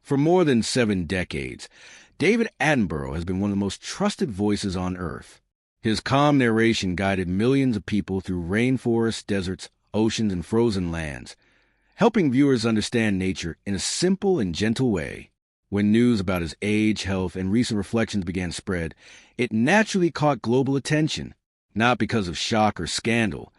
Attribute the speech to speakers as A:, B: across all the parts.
A: For more than 7 decades, David Attenborough has been one of the most trusted voices on Earth. His calm narration guided millions of people through rainforests, deserts, oceans, and frozen lands, helping viewers understand nature in a simple and gentle way. When news about his age, health, and recent reflections began to spread, it naturally caught global attention, not because of shock or scandal,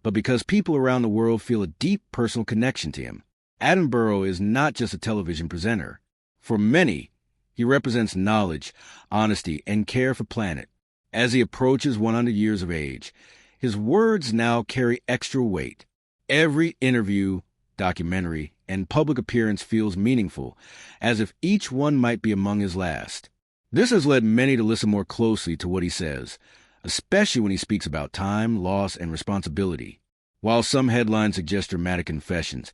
A: but because people around the world feel a deep personal connection to him. Attenborough is not just a television presenter. For many, he represents knowledge, honesty, and care for the planet. As he approaches 100 years of age, his words now carry extra weight. Every interview, documentary, and public appearance feels meaningful, as if each one might be among his last. This has led many to listen more closely to what he says, especially when he speaks about time, loss, and responsibility. While some headlines suggest dramatic confessions,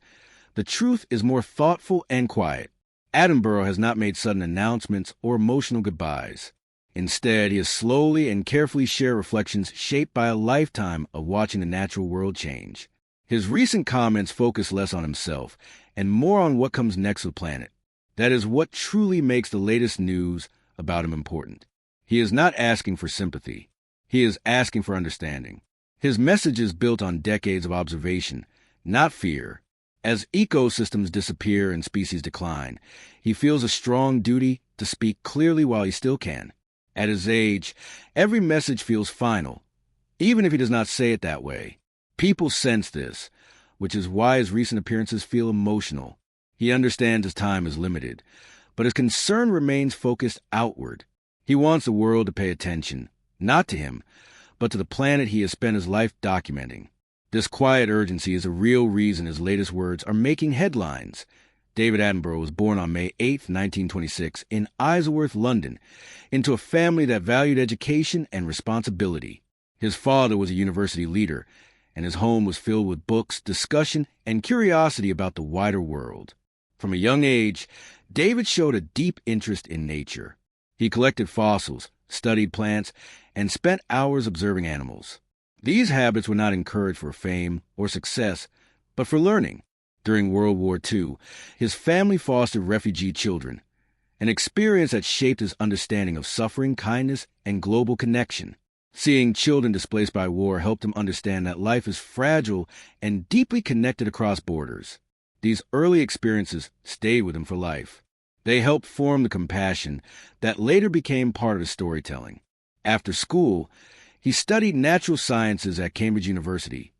A: the truth is more thoughtful and quiet. Attenborough has not made sudden announcements or emotional goodbyes. Instead, he has slowly and carefully shared reflections shaped by a lifetime of watching the natural world change. His recent comments focus less on himself and more on what comes next to the planet. That is what truly makes the latest news about him important. He is not asking for sympathy. He is asking for understanding. His message is built on decades of observation, not fear. As ecosystems disappear and species decline, he feels a strong duty to speak clearly while he still can. At his age, every message feels final, even if he does not say it that way. People sense this, which is why his recent appearances feel emotional. He understands his time is limited, but his concern remains focused outward. He wants the world to pay attention, not to him, but to the planet he has spent his life documenting. This quiet urgency is a real reason his latest words are making headlines. David Attenborough was born on May 8, 1926, in Isleworth, London, into a family that valued education and responsibility. His father was a university leader, and his home was filled with books, discussion, and curiosity about the wider world. From a young age, David showed a deep interest in nature. He collected fossils, studied plants, and spent hours observing animals. These habits were not encouraged for fame or success, but for learning. During World War II, his family fostered refugee children, an experience that shaped his understanding of suffering, kindness, and global connection. Seeing children displaced by war helped him understand that life is fragile and deeply connected across borders. These early experiences stayed with him for life. They helped form the compassion that later became part of his storytelling. After school, he studied natural sciences at Cambridge University,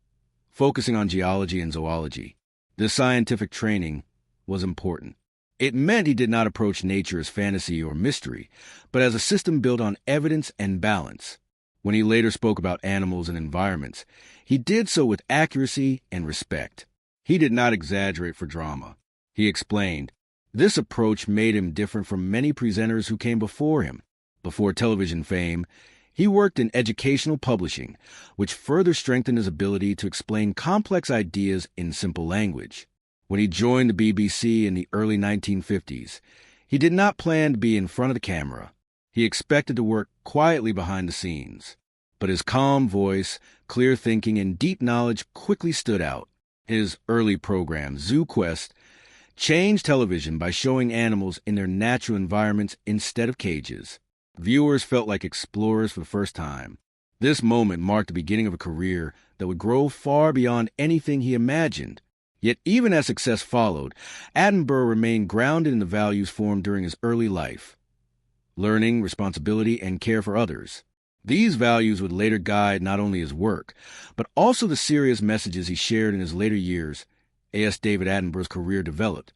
A: focusing on geology and zoology. This scientific training was important. It meant he did not approach nature as fantasy or mystery, but as a system built on evidence and balance. When he later spoke about animals and environments, he did so with accuracy and respect. He did not exaggerate for drama. He explained, this approach made him different from many presenters who came before him. Before television fame, he worked in educational publishing, which further strengthened his ability to explain complex ideas in simple language. When he joined the BBC in the early 1950s, he did not plan to be in front of the camera. He expected to work quietly behind the scenes. But his calm voice, clear thinking, and deep knowledge quickly stood out. His early program, Zoo Quest, changed television by showing animals in their natural environments instead of cages. Viewers felt like explorers for the first time. This moment marked the beginning of a career that would grow far beyond anything he imagined. Yet even as success followed, Attenborough remained grounded in the values formed during his early life: learning, responsibility, and care for others. These values would later guide not only his work, but also the serious messages he shared in his later years as David Attenborough's career developed.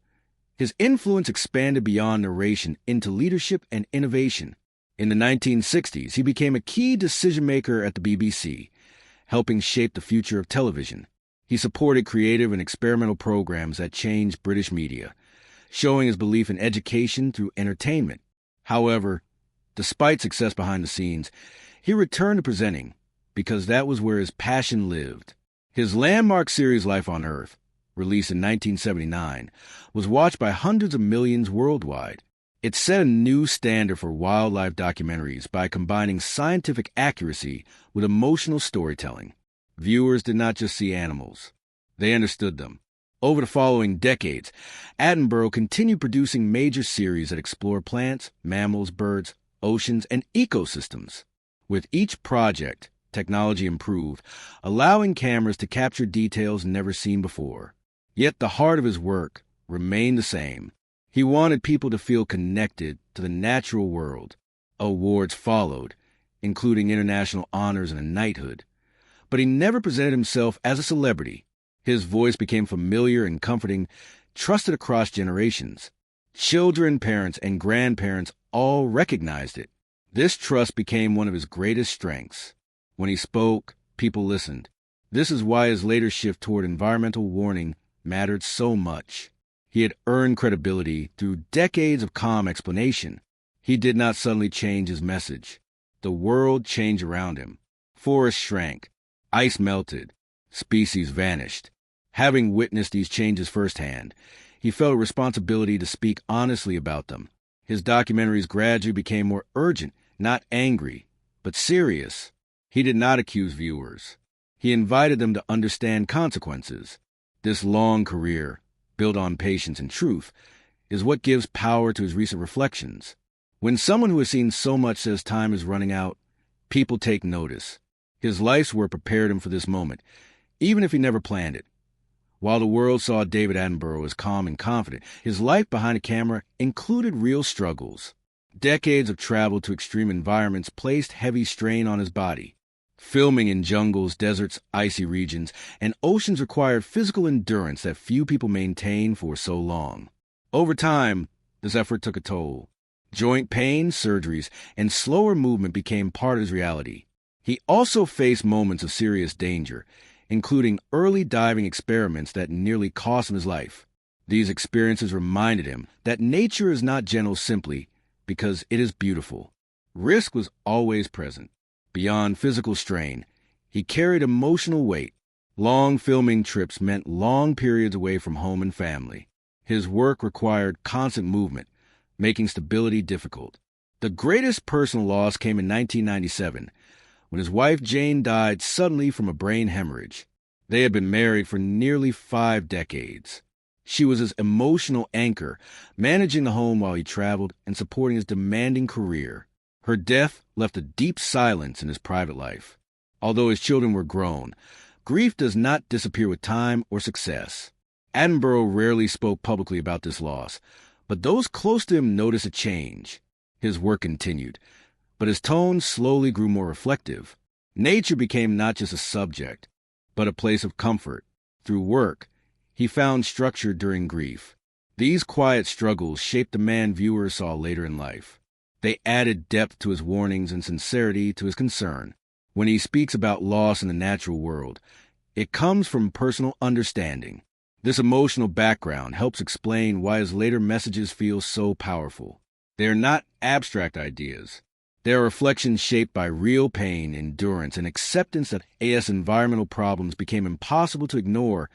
A: His influence expanded beyond narration into leadership and innovation. In the 1960s, he became a key decision-maker at the BBC, helping shape the future of television. He supported creative and experimental programs that changed British media, showing his belief in education through entertainment. However, despite success behind the scenes, he returned to presenting because that was where his passion lived. His landmark series Life on Earth, released in 1979, was watched by hundreds of millions worldwide. It set a new standard for wildlife documentaries by combining scientific accuracy with emotional storytelling. Viewers did not just see animals. They understood them. Over the following decades, Attenborough continued producing major series that explore plants, mammals, birds, oceans, and ecosystems. With each project, technology improved, allowing cameras to capture details never seen before. Yet the heart of his work remained the same. He wanted people to feel connected to the natural world. Awards followed, including international honors and a knighthood. But he never presented himself as a celebrity. His voice became familiar and comforting, trusted across generations. Children, parents, and grandparents all recognized it. This trust became one of his greatest strengths. When he spoke, people listened. This is why his later shift toward environmental warning mattered so much. He had earned credibility through decades of calm explanation. He did not suddenly change his message. The world changed around him. Forests shrank. Ice melted. Species vanished. Having witnessed these changes firsthand, he felt a responsibility to speak honestly about them. His documentaries gradually became more urgent, not angry, but serious. He did not accuse viewers. He invited them to understand consequences. This long career, built on patience and truth, is what gives power to his recent reflections. When someone who has seen so much says time is running out, people take notice. His life's work prepared him for this moment, even if he never planned it. While the world saw David Attenborough as calm and confident, his life behind a camera included real struggles. Decades of travel to extreme environments placed heavy strain on his body. Filming in jungles, deserts, icy regions, and oceans required physical endurance that few people maintain for so long. Over time, this effort took a toll. Joint pain, surgeries, and slower movement became part of his reality. He also faced moments of serious danger, including early diving experiments that nearly cost him his life. These experiences reminded him that nature is not gentle simply because it is beautiful. Risk was always present. Beyond physical strain, he carried emotional weight. Long filming trips meant long periods away from home and family. His work required constant movement, making stability difficult. The greatest personal loss came in 1997, when his wife Jane died suddenly from a brain hemorrhage. They had been married for nearly 5 decades. She was his emotional anchor, managing the home while he traveled and supporting his demanding career. Her death left a deep silence in his private life. Although his children were grown, grief does not disappear with time or success. Attenborough rarely spoke publicly about this loss, but those close to him noticed a change. His work continued, but his tone slowly grew more reflective. Nature became not just a subject, but a place of comfort. Through work, he found structure during grief. These quiet struggles shaped the man viewers saw later in life. They added depth to his warnings and sincerity to his concern. When he speaks about loss in the natural world, it comes from personal understanding. This emotional background helps explain why his later messages feel so powerful. They are not abstract ideas. They are reflections shaped by real pain, endurance, and acceptance that as environmental problems became impossible to ignore,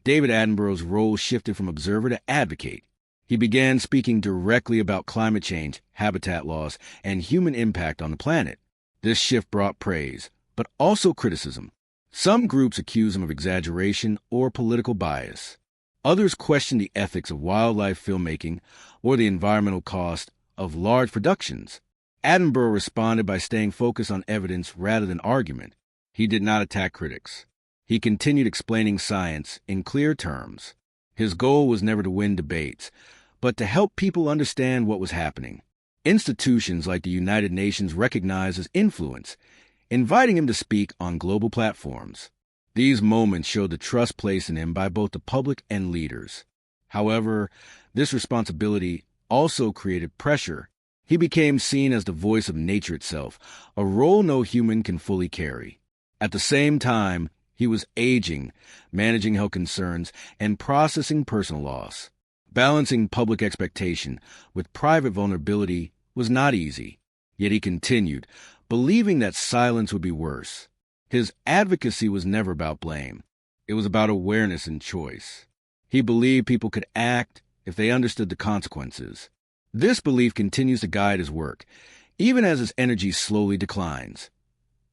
A: David Attenborough's role shifted from observer to advocate. He began speaking directly about climate change, habitat loss, and human impact on the planet. This shift brought praise, but also criticism. Some groups accuse him of exaggeration or political bias. Others question the ethics of wildlife filmmaking or the environmental cost of large productions. Attenborough responded by staying focused on evidence rather than argument. He did not attack critics. He continued explaining science in clear terms. His goal was never to win debates, but to help people understand what was happening. Institutions like the United Nations recognized his influence, inviting him to speak on global platforms. These moments showed the trust placed in him by both the public and leaders. However, this responsibility also created pressure. He became seen as the voice of nature itself, a role no human can fully carry. At the same time, he was aging, managing health concerns, and processing personal loss. Balancing public expectation with private vulnerability was not easy. Yet he continued, believing that silence would be worse. His advocacy was never about blame. It was about awareness and choice. He believed people could act if they understood the consequences. This belief continues to guide his work, even as his energy slowly declines.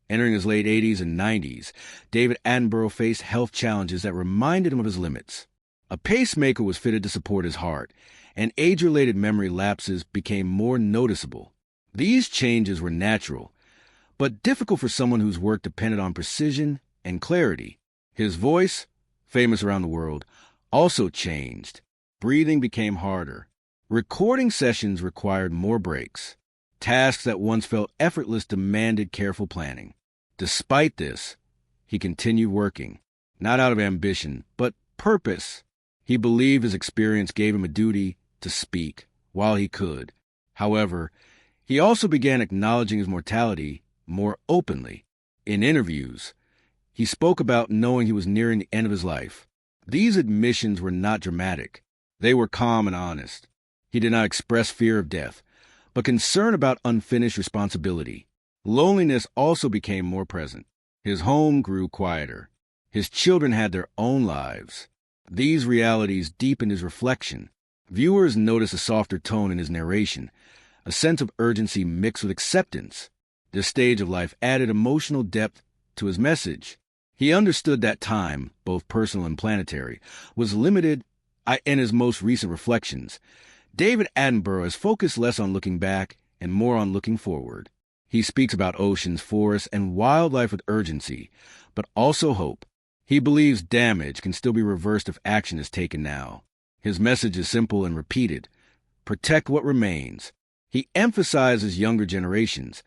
A: Entering his late 80s and 90s, David Attenborough faced health challenges that reminded him of his limits. A pacemaker was fitted to support his heart, and age-related memory lapses became more noticeable. These changes were natural, but difficult for someone whose work depended on precision and clarity. His voice, famous around the world, also changed. Breathing became harder. Recording sessions required more breaks. Tasks that once felt effortless demanded careful planning. Despite this, he continued working, not out of ambition, but purpose. He believed his experience gave him a duty to speak while he could. However, he also began acknowledging his mortality more openly. In interviews, he spoke about knowing he was nearing the end of his life. These admissions were not dramatic. They were calm and honest. He did not express fear of death, but concern about unfinished responsibility. Loneliness also became more present. His home grew quieter. His children had their own lives. These realities deepened his reflection. Viewers noticed a softer tone in his narration, a sense of urgency mixed with acceptance. This stage of life added emotional depth to his message. He understood that time, both personal and planetary, was limited. In his most recent reflections, David Attenborough has focused less on looking back and more on looking forward. He speaks about oceans, forests, and wildlife with urgency, but also hope. He believes damage can still be reversed if action is taken now. His message is simple and repeated. Protect what remains. He emphasizes younger generations,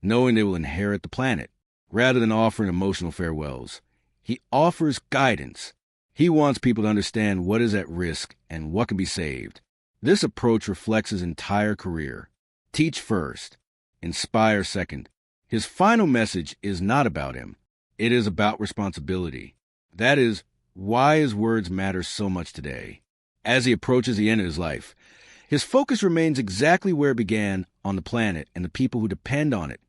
A: knowing they will inherit the planet. Rather than offering emotional farewells, he offers guidance. He wants people to understand what is at risk and what can be saved. This approach reflects his entire career. Teach first, inspire second. His final message is not about him. It is about responsibility. That is why his words matter so much today. As he approaches the end of his life, his focus remains exactly where it began, on the planet and the people who depend on it.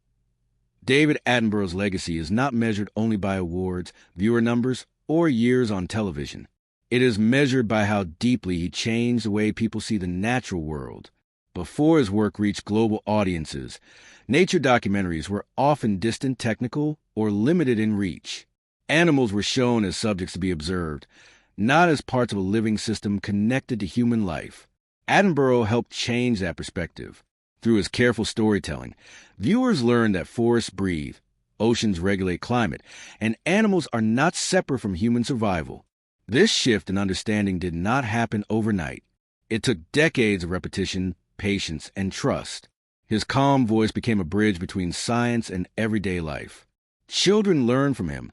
A: David Attenborough's legacy is not measured only by awards, viewer numbers, or years on television. It is measured by how deeply he changed the way people see the natural world. Before his work reached global audiences, nature documentaries were often distant, technical, or limited in reach. Animals were shown as subjects to be observed, not as parts of a living system connected to human life. Attenborough helped change that perspective. Through his careful storytelling, viewers learned that forests breathe, oceans regulate climate, and animals are not separate from human survival. This shift in understanding did not happen overnight. It took decades of repetition, patience, and trust. His calm voice became a bridge between science and everyday life. Children learned from him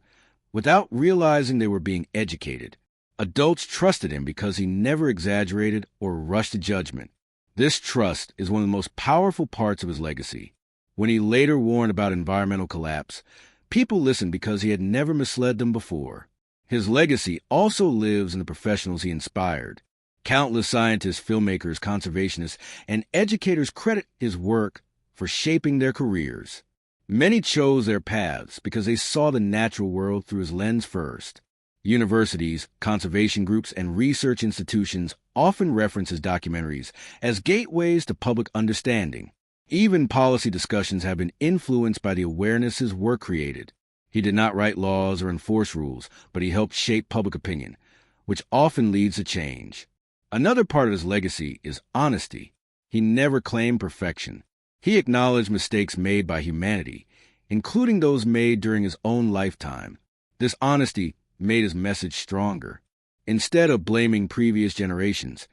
A: without realizing they were being educated. Adults trusted him because he never exaggerated or rushed to judgment. This trust is one of the most powerful parts of his legacy. When he later warned about environmental collapse, people listened because he had never misled them before. His legacy also lives in the professionals he inspired. Countless scientists, filmmakers, conservationists, and educators credit his work for shaping their careers. Many chose their paths because they saw the natural world through his lens first. Universities, conservation groups, and research institutions often reference his documentaries as gateways to public understanding. Even policy discussions have been influenced by the awareness his work created. He did not write laws or enforce rules, but he helped shape public opinion, which often leads to change. Another part of his legacy is honesty. He never claimed perfection. He acknowledged mistakes made by humanity, including those made during his own lifetime. This honesty made his message stronger. Instead of blaming previous generations,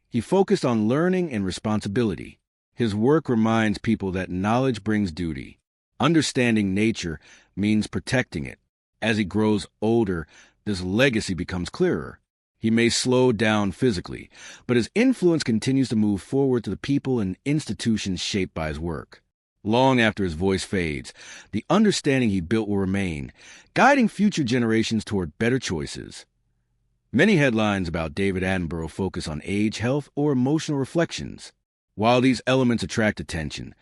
A: he focused on learning and responsibility. His work reminds people that knowledge brings duty. Understanding nature means protecting it. As he grows older, this legacy becomes clearer. He may slow down physically, but his influence continues to move forward to the people and institutions shaped by his work. Long after his voice fades, the understanding he built will remain, guiding future generations toward better choices. Many headlines about David Attenborough focus on age, health, or emotional reflections. While these elements attract attention,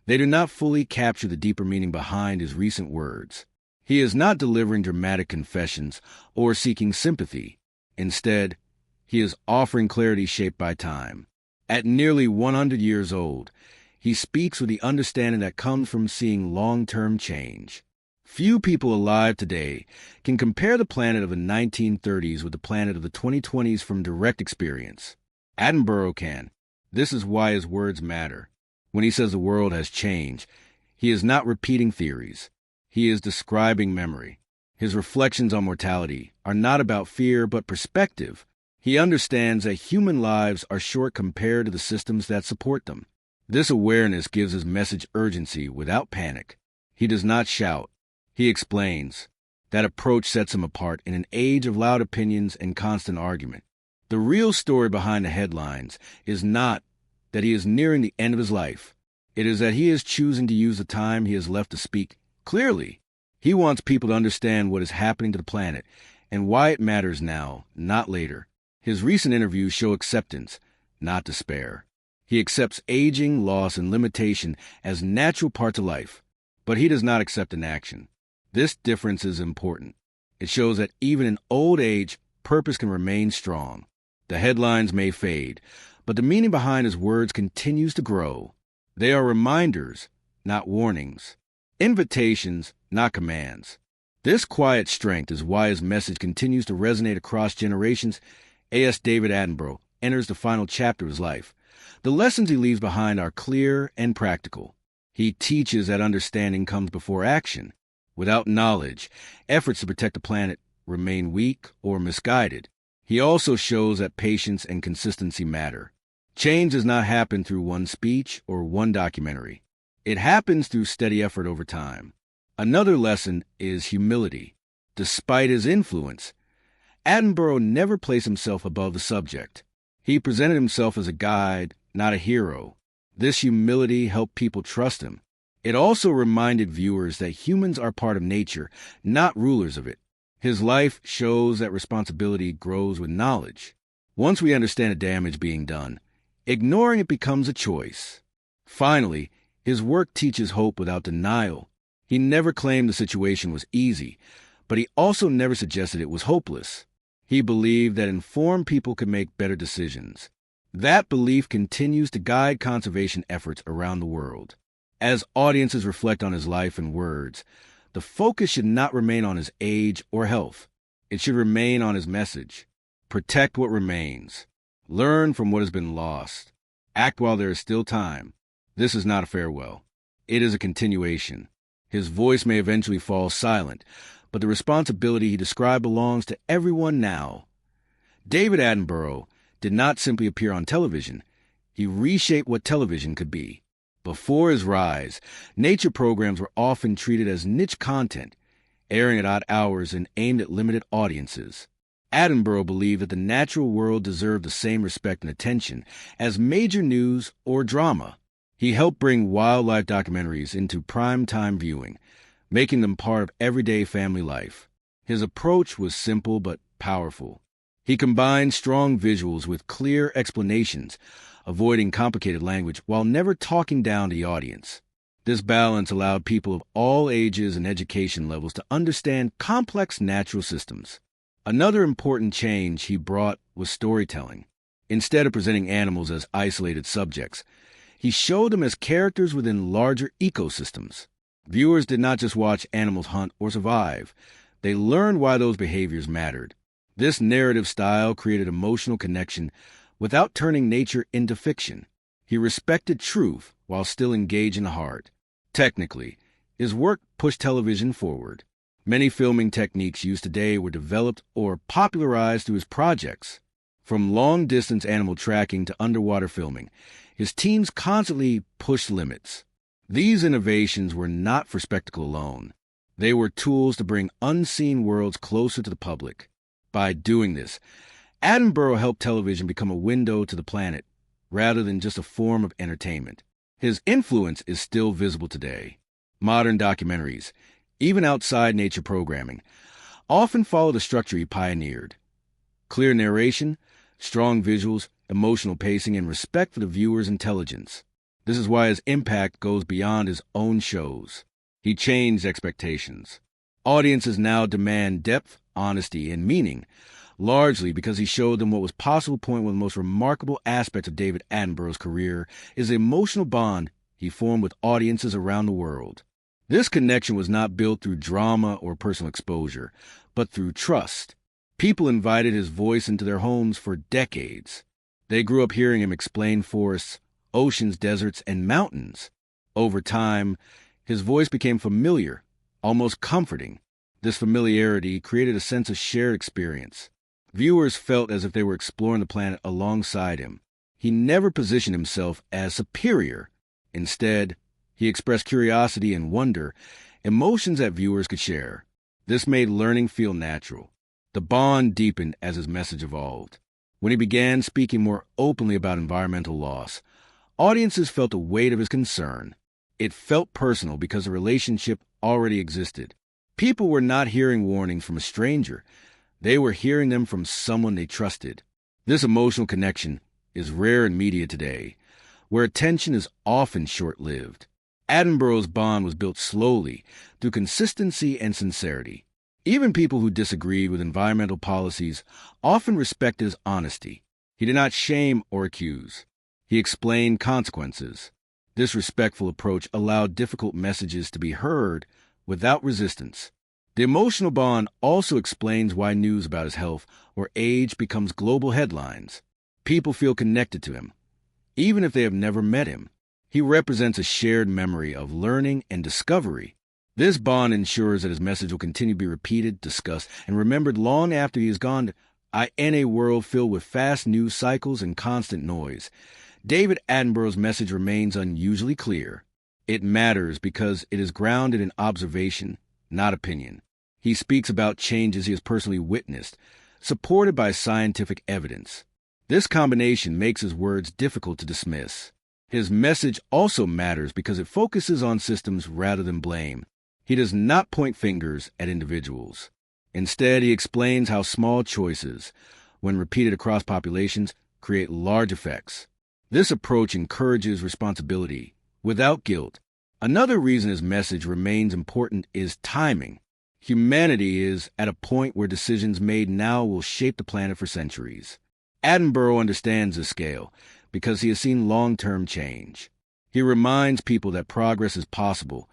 A: they do not fully capture the deeper meaning behind his recent words. He is not delivering dramatic confessions or seeking sympathy. Instead, he is offering clarity shaped by time. At nearly 100 years old, he speaks with the understanding that comes from seeing long-term change. Few people alive today can compare the planet of the 1930s with the planet of the 2020s from direct experience. Attenborough can. This is why his words matter. When he says the world has changed, he is not repeating theories. He is describing memory. His reflections on mortality are not about fear but perspective. He understands that human lives are short compared to the systems that support them. This awareness gives his message urgency without panic. He does not shout. He explains. That approach sets him apart in an age of loud opinions and constant argument. The real story behind the headlines is not that he is nearing the end of his life. It is that he is choosing to use the time he has left to speak clearly. He wants people to understand what is happening to the planet and why it matters now, not later. His recent interviews show acceptance, not despair. He accepts aging, loss, and limitation as natural parts of life, but he does not accept inaction. This difference is important. It shows that even in old age, purpose can remain strong. The headlines may fade, but the meaning behind his words continues to grow. They are reminders, not warnings. Invitations, not commands. This quiet strength is why his message continues to resonate across generations. A.S. David Attenborough enters the final chapter of his life. The lessons he leaves behind are clear and practical. He teaches that understanding comes before action. Without knowledge, efforts to protect the planet remain weak or misguided. He also shows that patience and consistency matter. Change does not happen through one speech or one documentary. It happens through steady effort over time. Another lesson is humility. Despite his influence, Attenborough never placed himself above the subject. He presented himself as a guide, not a hero. This humility helped people trust him. It also reminded viewers that humans are part of nature, not rulers of it. His life shows that responsibility grows with knowledge. Once we understand the damage being done, ignoring it becomes a choice. Finally, his work teaches hope without denial. He never claimed the situation was easy, but he also never suggested it was hopeless. He believed that informed people could make better decisions. That belief continues to guide conservation efforts around the world. As audiences reflect on his life and words, the focus should not remain on his age or health. It should remain on his message. Protect what remains. Learn from what has been lost. Act while there is still time. This is not a farewell. It is a continuation. His voice may eventually fall silent, but the responsibility he described belongs to everyone now. David Attenborough did not simply appear on television. He reshaped what television could be. Before his rise, nature programs were often treated as niche content, airing at odd hours and aimed at limited audiences. Attenborough believed that the natural world deserved the same respect and attention as major news or drama. He helped bring wildlife documentaries into prime-time viewing, making them part of everyday family life. His approach was simple but powerful. He combined strong visuals with clear explanations, avoiding complicated language while never talking down to the audience. This balance allowed people of all ages and education levels to understand complex natural systems. Another important change he brought was storytelling. Instead of presenting animals as isolated subjects, he showed them as characters within larger ecosystems. Viewers did not just watch animals hunt or survive. They learned why those behaviors mattered. This narrative style created emotional connection without turning nature into fiction. He respected truth while still engaging the heart. Technically, his work pushed television forward. Many filming techniques used today were developed or popularized through his projects. From long-distance animal tracking to underwater filming, his teams constantly pushed limits. These innovations were not for spectacle alone. They were tools to bring unseen worlds closer to the public. By doing this, Attenborough helped television become a window to the planet, rather than just a form of entertainment. His influence is still visible today. Modern documentaries, even outside nature programming, often follow the structure he pioneered. Clear narration, strong visuals, emotional pacing, and respect for the viewer's intelligence. This is why his impact goes beyond his own shows. He changed expectations. Audiences now demand depth, honesty, and meaning, largely because he showed them what was possible. One of the most remarkable aspects of David Attenborough's career is the emotional bond he formed with audiences around the world. This connection was not built through drama or personal exposure, but through trust. People invited his voice into their homes for decades. They grew up hearing him explain forests, oceans, deserts, and mountains. Over time, his voice became familiar, almost comforting. This familiarity created a sense of shared experience. Viewers felt as if they were exploring the planet alongside him. He never positioned himself as superior. Instead, he expressed curiosity and wonder, emotions that viewers could share. This made learning feel natural. The bond deepened as his message evolved. When he began speaking more openly about environmental loss, audiences felt the weight of his concern. It felt personal because the relationship already existed. People were not hearing warnings from a stranger. They were hearing them from someone they trusted. This emotional connection is rare in media today, where attention is often short-lived. Attenborough's bond was built slowly through consistency and sincerity. Even people who disagreed with environmental policies often respected his honesty. He did not shame or accuse. He explained consequences. This respectful approach allowed difficult messages to be heard without resistance. The emotional bond also explains why news about his health or age becomes global headlines. People feel connected to him, even if they have never met him. He represents a shared memory of learning and discovery. This bond ensures that his message will continue to be repeated, discussed, and remembered long after he is gone. In a world filled with fast news cycles and constant noise, David Attenborough's message remains unusually clear. It matters because it is grounded in observation, not opinion. He speaks about changes he has personally witnessed, supported by scientific evidence. This combination makes his words difficult to dismiss. His message also matters because it focuses on systems rather than blame. He does not point fingers at individuals. Instead, he explains how small choices, when repeated across populations, create large effects. This approach encourages responsibility without guilt. Another reason his message remains important is timing. Humanity is at a point where decisions made now will shape the planet for centuries. Attenborough understands this scale because he has seen long-term change. He reminds people that progress is possible,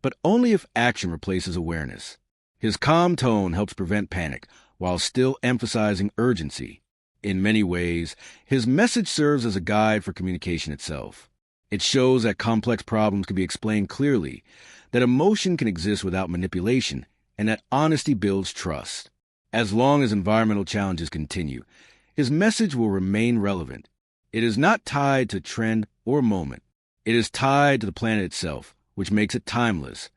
A: but only if action replaces awareness. His calm tone helps prevent panic while still emphasizing urgency. In many ways, his message serves as a guide for communication itself. It shows that complex problems can be explained clearly, that emotion can exist without manipulation, and that honesty builds trust. As long as environmental challenges continue, his message will remain relevant. It is not tied to trend or moment. It is tied to the planet itself, which makes it timeless.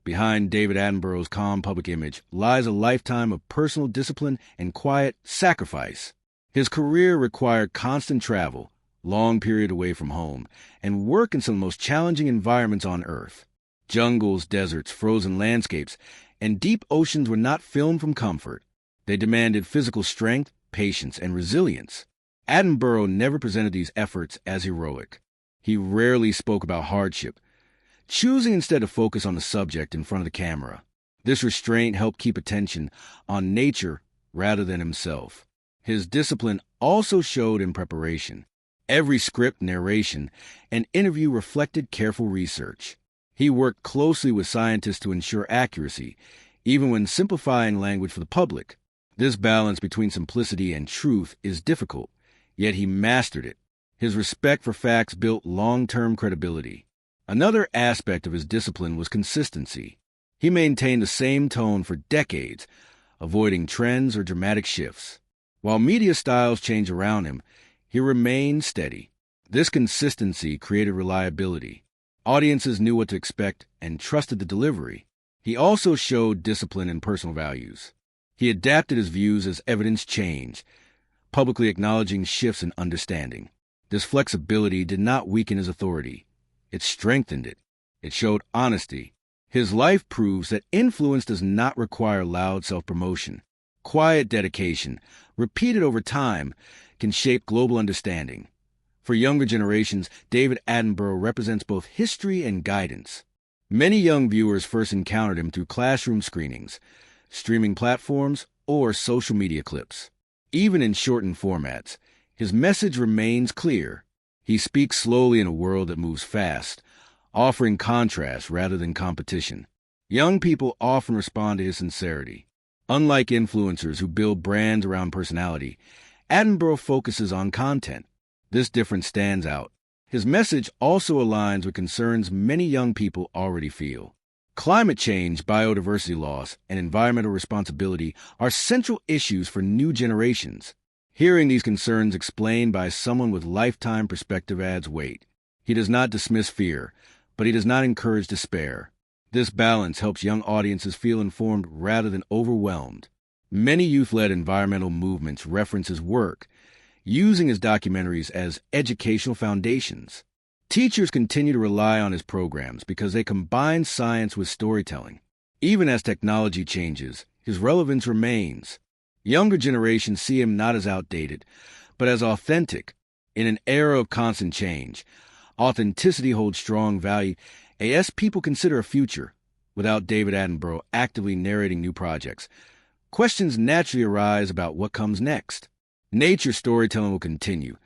A: Behind David Attenborough's calm public image lies a lifetime of personal discipline and quiet sacrifice. His career required constant travel, long period away from home, and work in some of the most challenging environments on Earth. Jungles, deserts, frozen landscapes, and deep oceans were not filmed from comfort. They demanded physical strength, patience, and resilience. Attenborough never presented these efforts as heroic. He rarely spoke about hardship, choosing instead to focus on the subject in front of the camera. This restraint helped keep attention on nature rather than himself. His discipline also showed in preparation. Every script, narration, and interview reflected careful research. He worked closely with scientists to ensure accuracy, even when simplifying language for the public. This balance between simplicity and truth is difficult, yet he mastered it. His respect for facts built long-term credibility. Another aspect of his discipline was consistency. He maintained the same tone for decades, avoiding trends or dramatic shifts. While media styles changed around him, he remained steady. This consistency created reliability. Audiences knew what to expect and trusted the delivery. He also showed discipline and personal values. He adapted his views as evidence changed, publicly acknowledging shifts in understanding. This flexibility did not weaken his authority. It strengthened it. It showed honesty. His life proves that influence does not require loud self-promotion. Quiet dedication, repeated over time, can shape global understanding. For younger generations, David Attenborough represents both history and guidance. Many young viewers first encountered him through classroom screenings, streaming platforms, or social media clips. Even in shortened formats, his message remains clear. He speaks slowly in a world that moves fast, offering contrast rather than competition. Young people often respond to his sincerity. Unlike influencers who build brands around personality, Attenborough focuses on content. This difference stands out. His message also aligns with concerns many young people already feel. Climate change, biodiversity loss, and environmental responsibility are central issues for new generations. Hearing these concerns explained by someone with lifetime perspective adds weight. He does not dismiss fear, but he does not encourage despair. This balance helps young audiences feel informed rather than overwhelmed. Many youth-led environmental movements reference his work, using his documentaries as educational foundations. Teachers continue to rely on his programs because they combine science with storytelling. Even as technology changes, his relevance remains. Younger generations see him not as outdated, but as authentic. In an era of constant change, authenticity holds strong value as people consider a future without David Attenborough actively narrating new projects. Questions naturally arise about what comes next. Nature storytelling will continue,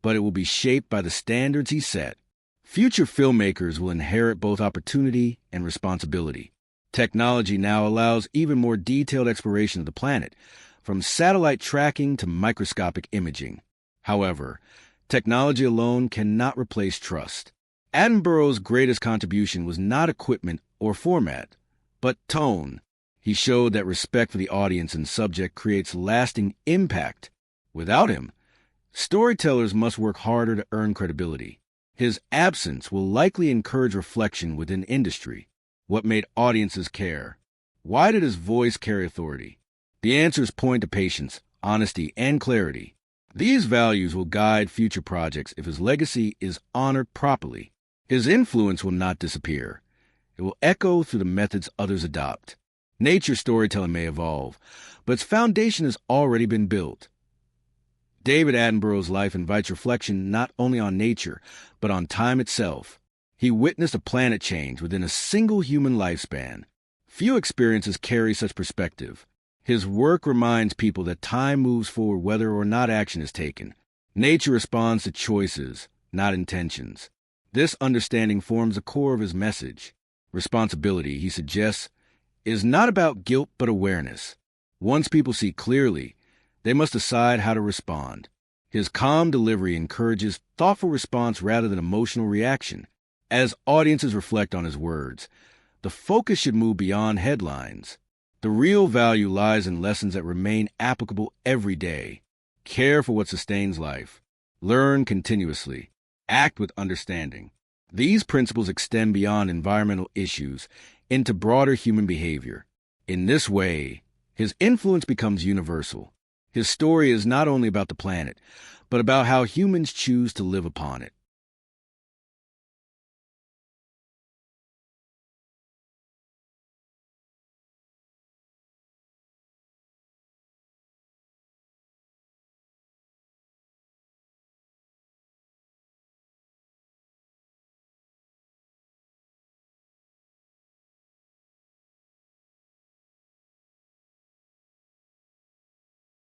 A: but it will be shaped by the standards he set. Future filmmakers will inherit both opportunity and responsibility. Technology now allows even more detailed exploration of the planet, from satellite tracking to microscopic imaging. However, technology alone cannot replace trust. Attenborough's greatest contribution was not equipment or format, but tone. He showed that respect for the audience and subject creates lasting impact. Without him, storytellers must work harder to earn credibility. His absence will likely encourage reflection within industry. What made audiences care? Why did his voice carry authority? The answers point to patience, honesty, and clarity. These values will guide future projects if his legacy is honored properly. His influence will not disappear. It will echo through the methods others adopt. Nature storytelling may evolve, but its foundation has already been built. David Attenborough's life invites reflection not only on nature, but on time itself. He witnessed a planet change within a single human lifespan. Few experiences carry such perspective. His work reminds people that time moves forward whether or not action is taken. Nature responds to choices, not intentions. This understanding forms the core of his message. Responsibility, he suggests, is not about guilt but awareness. Once people see clearly, they must decide how to respond. His calm delivery encourages thoughtful response rather than emotional reaction. As audiences reflect on his words, the focus should move beyond headlines. The real value lies in lessons that remain applicable every day. Care for what sustains life. Learn continuously. Act with understanding. These principles extend beyond environmental issues into broader human behavior. In this way, his influence becomes universal. His story is not only about the planet, but about how humans choose to live upon it.